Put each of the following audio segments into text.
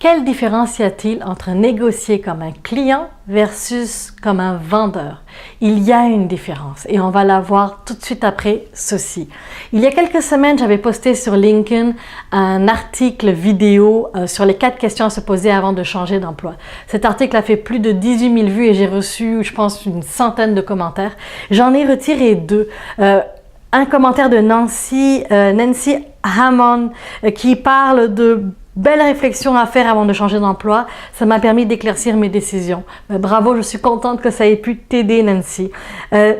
Quelle différence y a-t-il entre négocier comme un client versus comme un vendeur? Il y a une différence et on va la voir tout de suite après ceci. Il y a quelques semaines, j'avais posté sur LinkedIn un article vidéo sur les 4 questions à se poser avant de changer d'emploi. Cet article a fait plus de 18 000 vues et j'ai reçu, je pense, une centaine de commentaires. J'en ai retiré 2. Un commentaire de Nancy Hammond qui parle de belle réflexion à faire avant de changer d'emploi. Ça m'a permis d'éclaircir mes décisions. Bravo, je suis contente que ça ait pu t'aider, Nancy.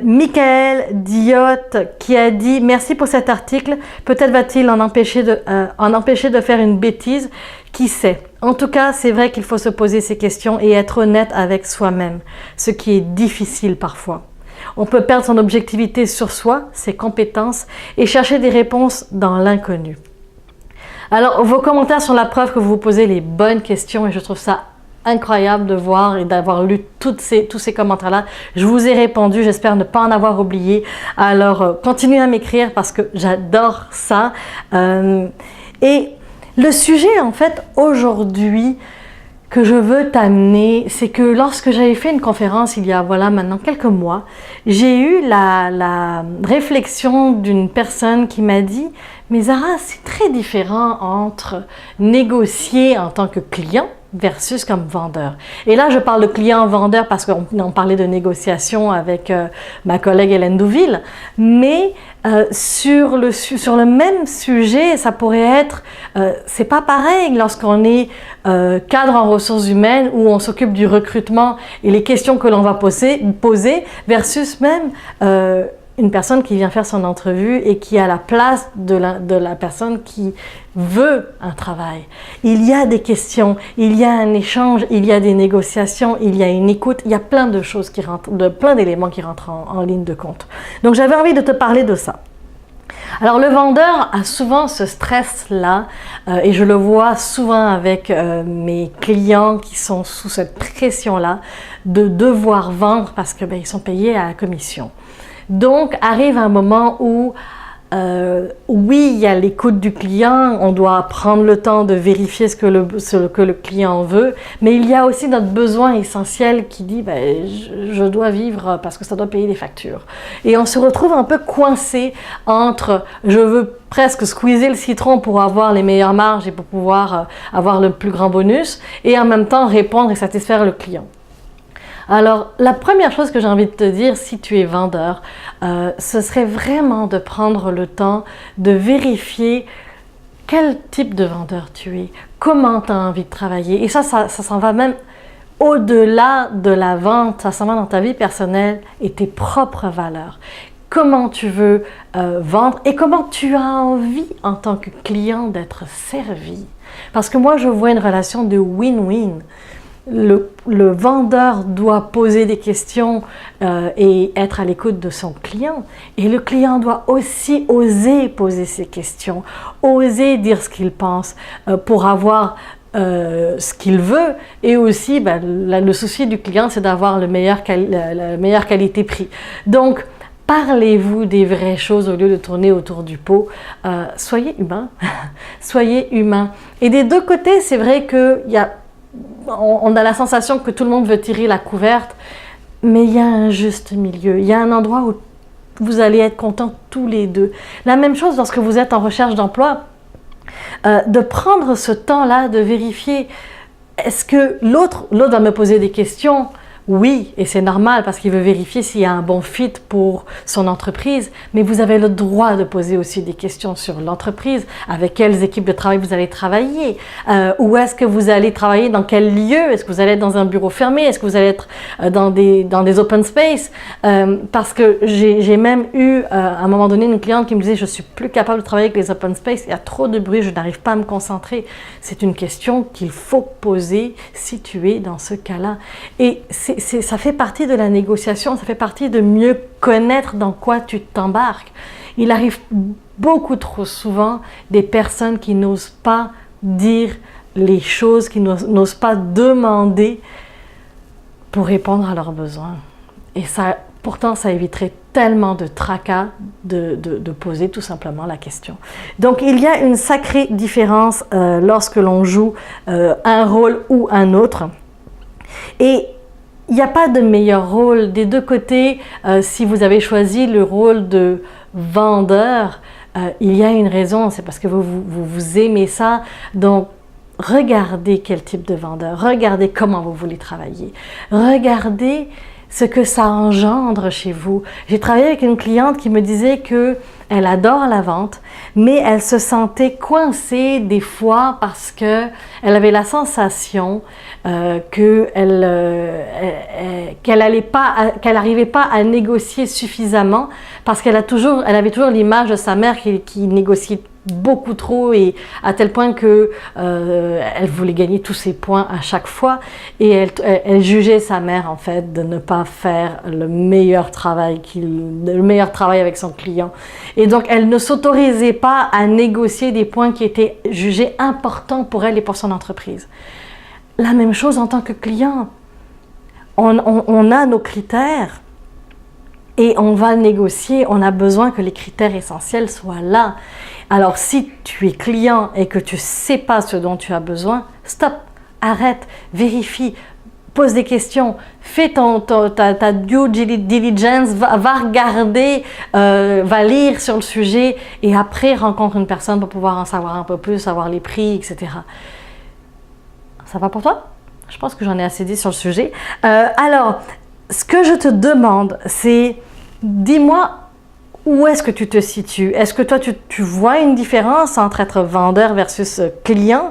Michael Diotte qui a dit « Merci pour cet article. Peut-être va-t-il en empêcher de faire une bêtise. Qui sait? En tout cas, c'est vrai qu'il faut se poser ces questions et être honnête avec soi-même, ce qui est difficile parfois. On peut perdre son objectivité sur soi, ses compétences et chercher des réponses dans l'inconnu. » Alors, vos commentaires sont la preuve que vous vous posez les bonnes questions et je trouve ça incroyable de voir et d'avoir lu tous ces commentaires-là. Je vous ai répondu, j'espère ne pas en avoir oublié. Alors, continuez à m'écrire parce que j'adore ça. Et le sujet, en fait, aujourd'hui, que je veux t'amener, c'est que lorsque j'avais fait une conférence il y a maintenant quelques mois, j'ai eu la réflexion d'une personne qui m'a dit « Mais Zara, c'est très différent entre négocier en tant que client versus comme vendeur. » Et là, je parle de client-vendeur parce qu'on parlait de négociation avec ma collègue Hélène Douville, mais sur le même sujet, ça pourrait être, c'est pas pareil lorsqu'on est cadre en ressources humaines où on s'occupe du recrutement et les questions que l'on va poser versus même une personne qui vient faire son entrevue et qui est à la place de la personne qui veut un travail. Il y a des questions, il y a un échange, il y a des négociations, il y a une écoute, il y a plein de choses qui rentrent, plein d'éléments qui rentrent en ligne de compte. Donc j'avais envie de te parler de ça. Alors le vendeur a souvent ce stress-là et je le vois souvent avec mes clients qui sont sous cette pression-là de devoir vendre parce que ils sont payés à la commission. Donc arrive un moment où oui, il y a l'écoute du client, on doit prendre le temps de vérifier ce que le client veut, mais il y a aussi notre besoin essentiel qui dit je dois vivre parce que ça doit payer les factures. Et on se retrouve un peu coincé entre je veux presque squeezer le citron pour avoir les meilleures marges et pour pouvoir avoir le plus grand bonus et en même temps répondre et satisfaire le client. Alors, la première chose que j'ai envie de te dire, si tu es vendeur, ce serait vraiment de prendre le temps de vérifier quel type de vendeur tu es, comment tu as envie de travailler. Et ça s'en va même au-delà de la vente, ça s'en va dans ta vie personnelle et tes propres valeurs. Comment tu veux vendre et comment tu as envie en tant que client d'être servi. Parce que moi, je vois une relation de win-win. Le vendeur doit poser des questions et être à l'écoute de son client. Et le client doit aussi oser poser ses questions, oser dire ce qu'il pense pour avoir ce qu'il veut. Et aussi, le souci du client, c'est d'avoir la meilleure qualité-prix. Donc, parlez-vous des vraies choses au lieu de tourner autour du pot. Soyez humain. Soyez humain. Et des deux côtés, c'est vrai on a la sensation que tout le monde veut tirer la couverte, mais il y a un juste milieu. Il y a un endroit où vous allez être contents tous les deux. La même chose lorsque vous êtes en recherche d'emploi, de prendre ce temps-là, de vérifier, est-ce que l'autre va me poser des questions? Oui, et c'est normal parce qu'il veut vérifier s'il y a un bon fit pour son entreprise, mais vous avez le droit de poser aussi des questions sur l'entreprise, avec quelles équipes de travail vous allez travailler, où est-ce que vous allez travailler, dans quel lieu, est-ce que vous allez être dans un bureau fermé, est-ce que vous allez être dans des open space, parce que j'ai même eu à un moment donné une cliente qui me disait « je suis plus capable de travailler avec les open space, il y a trop de bruit, je n'arrive pas à me concentrer ». C'est une question qu'il faut poser si tu es dans ce cas-là. Et ça fait partie de la négociation, ça fait partie de mieux connaître dans quoi tu t'embarques. Il arrive beaucoup trop souvent des personnes qui n'osent pas dire les choses, qui n'osent pas demander pour répondre à leurs besoins. Et ça, pourtant, ça éviterait tellement de tracas de poser tout simplement la question. Donc il y a une sacrée différence lorsque l'on joue un rôle ou un autre. Et il n'y a pas de meilleur rôle des deux côtés. Si vous avez choisi le rôle de vendeur, il y a une raison, c'est parce que vous aimez ça. Donc regardez quel type de vendeur, regardez comment vous voulez travailler, regardez ce que ça engendre chez vous. J'ai travaillé avec une cliente qui me disait qu'elle adore la vente, mais elle se sentait coincée des fois parce qu'elle avait la sensation qu'elle n'arrivait pas à négocier suffisamment parce qu'elle avait toujours l'image de sa mère qui négociait beaucoup trop et à tel point que elle voulait gagner tous ses points à chaque fois et elle jugeait sa mère en fait de ne pas faire le meilleur travail avec son client et donc elle ne s'autorisait pas à négocier des points qui étaient jugés importants pour elle et pour son entreprise. La même chose en tant que client, on a nos critères et on va négocier, on a besoin que les critères essentiels soient là. Alors si tu es client et que tu ne sais pas ce dont tu as besoin, stop, arrête, vérifie, pose des questions, fais ta due diligence, va regarder, va lire sur le sujet et après rencontre une personne pour pouvoir en savoir un peu plus, savoir les prix, etc. Ça va pour toi? Je pense que j'en ai assez dit sur le sujet. Alors, ce que je te demande, c'est dis-moi où est-ce que tu te situes? Est-ce que toi, tu vois une différence entre être vendeur versus client?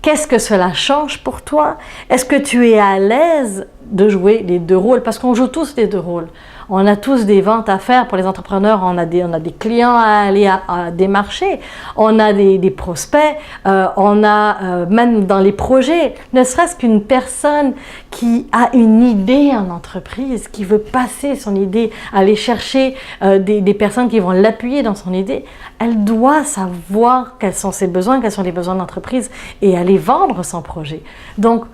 Qu'est-ce que cela change pour toi? Est-ce que tu es à l'aise de jouer les deux rôles? Parce qu'on joue tous les deux rôles. On a tous des ventes à faire pour les entrepreneurs, on a des clients à aller à démarcher, on a des prospects, on a même dans les projets, ne serait-ce qu'une personne qui a une idée en entreprise, qui veut passer son idée, aller chercher des personnes qui vont l'appuyer dans son idée, elle doit savoir quels sont ses besoins, quels sont les besoins de l'entreprise et aller vendre son projet. Donc,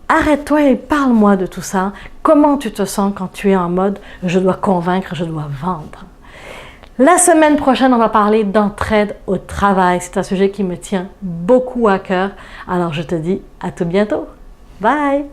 arrête-toi et parle-moi de tout ça. Comment tu te sens quand tu es en mode « je dois convaincre, je dois vendre ». La semaine prochaine, on va parler d'entraide au travail. C'est un sujet qui me tient beaucoup à cœur. Alors, je te dis à tout bientôt. Bye!